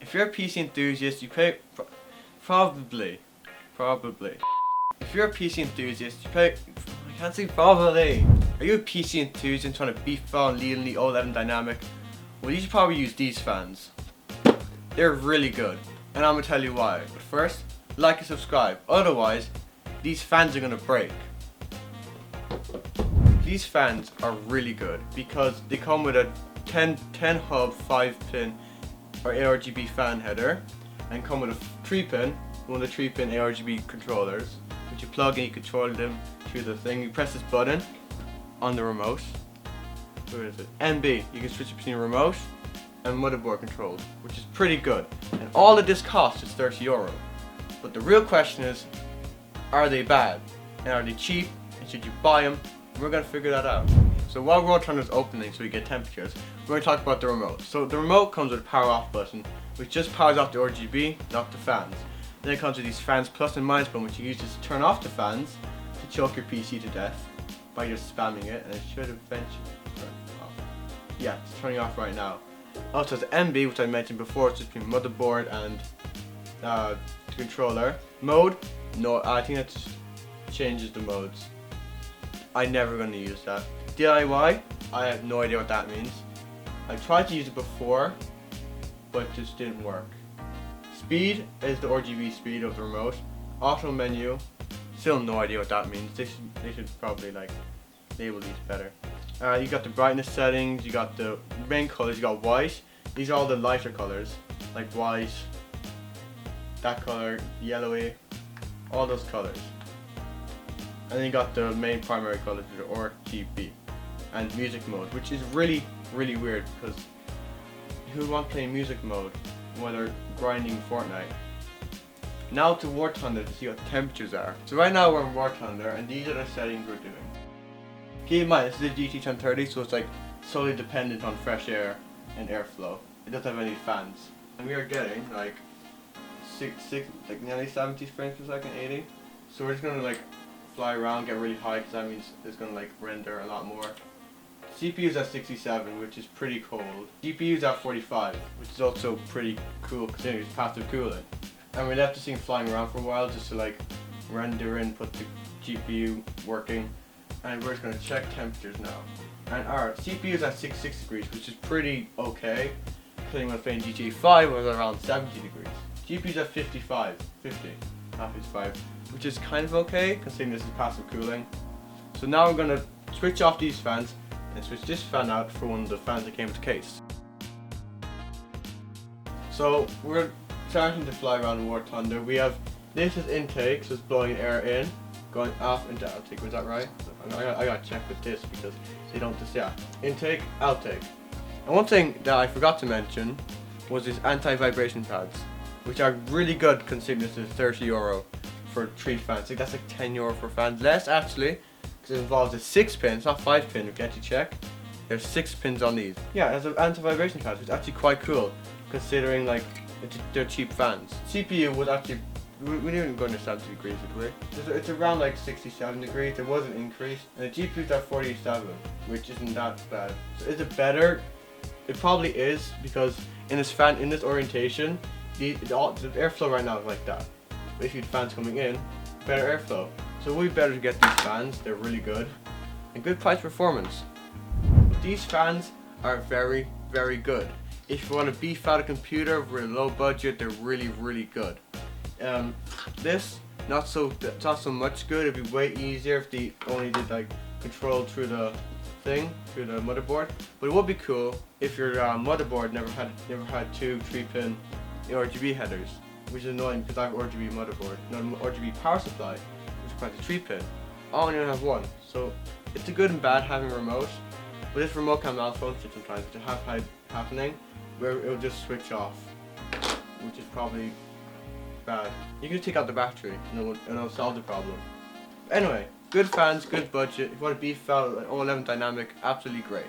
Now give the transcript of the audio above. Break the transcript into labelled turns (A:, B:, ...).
A: If you're a PC enthusiast, you play probably. If you're a PC enthusiast, you play. I can't say probably. Are you a PC enthusiast trying to beef out and lead in the 11 dynamic? Well, you should probably use these fans. They're really good, and I'm gonna tell you why. But first, like and subscribe. Otherwise, these fans are gonna break. These fans are really good because they come with a 10 hub 5-pin or ARGB fan header, and come with a 3-pin, one of the 3-pin ARGB controllers, which you plug in. You control them through the thing. You press this button on the remote. Where is it? MB. You can switch between remote and motherboard controls, which is pretty good. And all of this cost is €30. But the real question is, are they bad? And are they cheap? And should you buy them? And we're going to figure that out. So while War Thunder is opening so we get temperatures, we're going to talk about the remote. So the remote comes with a power off button, which just powers off the RGB, not the fans. Then it comes with these fans plus and minus button, which you use to turn off the fans to choke your PC to death by just spamming it, and it should eventually turn off. Yeah, it's turning off right now. Also, the MB, which I mentioned before, it's just between motherboard and the controller. Mode? No, I think that just changes the modes. I'm never going to use that. DIY? I have no idea what that means. I tried to use it before, but it just didn't work. Speed is the RGB speed of the remote. Auto menu, still no idea what that means. They should probably like label these better. You got the brightness settings, you got the main colors, you got white. These are all the lighter colors, like white, that color, yellowy, all those colors. And then you got the main primary colors, the RGB, and music mode, which is really weird because who would want to play music mode while they're grinding Fortnite? Now to War Thunder to see what the temperatures are. So right now we're in War Thunder, and these are the settings we're doing. Keep in mind, this is a GT1030, so it's like solely dependent on fresh air and airflow. It doesn't have any fans. And we are getting like like nearly 70 frames per second, 80. So we're just gonna like fly around, get really high, because that means it's gonna like render a lot more. CPU's at 67, which is pretty cold. GPU's at 45, which is also pretty cool considering it's passive cooling. And we left this thing flying around for a while just to like render in, put the GPU working. And we're just going to check temperatures now. And our CPU is at 66 degrees, which is pretty okay. Considering when I was playing GTA 5, it was around 70 degrees. GPU is at 50, not 55, which is kind of okay considering this is passive cooling. So now we're going to switch off these fans and switch this fan out for one of the fans that came with the case. So we're starting to fly around War Thunder. We have, this is intake, so it's blowing air in, going off into outtake. Was that right? I gotta check with this because they don't just, yeah. Intake, outtake. And one thing that I forgot to mention was these anti-vibration pads, which are really good considering this is €30 for 3 fans. Like that's like €10 for fans. Less actually, because it involves a 6-pin, it's not 5-pin, we can actually check. There's 6 pins on these. Yeah, it's an anti-vibration pad, which is actually quite cool considering like they're cheap fans. CPU was actually, we didn't go into 70 degrees, did we? It's around like 67 degrees, there was an increase. And the GPU's at 47, which isn't that bad. So is it better? It probably is, because in this fan, in this orientation, the airflow right now is like that. But if you had fans coming in, better airflow. So it would be better to get these fans, they're really good. And good price performance. These fans are very good. If you want to beef out a computer for a low budget, they're really good. This not so much good. It'd be way easier if they only did like control through the thing, through the motherboard. But it would be cool if your motherboard never had 2 3-pin RGB headers, which is annoying because I have RGB motherboard, not an RGB power supply, which requires a 3-pin. I only have 1, so it's a good and bad having a remote. But this remote can malfunction sometimes, which I have had happening, where it'll just switch off, which is probably bad. You can take out the battery and it'll solve the problem. But anyway, good fans, good budget. If you want to beef out an 11 dynamic, absolutely great.